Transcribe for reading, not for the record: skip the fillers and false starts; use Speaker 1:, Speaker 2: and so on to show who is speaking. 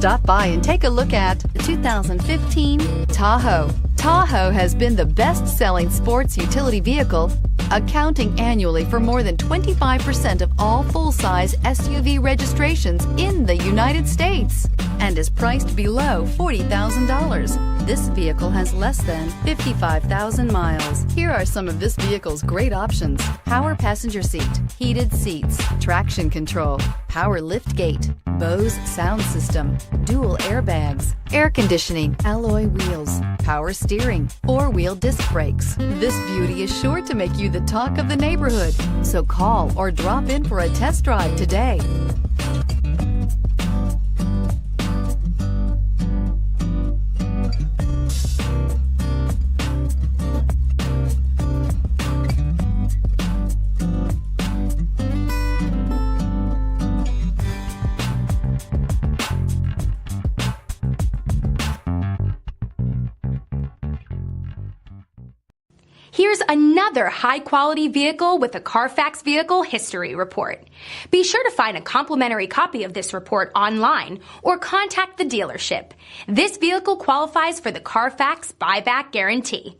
Speaker 1: Stop by and take a look at the 2015 Tahoe. Tahoe has been the best-selling sports utility vehicle, accounting annually for more than 25% of all full-size SUV registrations in the United States, and is priced below $40,000. This vehicle has less than 55,000 miles. Here are some of this vehicle's great options: power passenger seat, heated seats, traction control, power lift gate, Bose sound system, dual airbags, air conditioning, alloy wheels, power steering, four-wheel disc brakes. This beauty is sure to make you the talk of the neighborhood. So call or drop in for a test drive today.
Speaker 2: Here's another high-quality vehicle with a Carfax Vehicle History Report. Be sure to find a complimentary copy of this report online or contact the dealership. This vehicle qualifies for the Carfax Buyback Guarantee.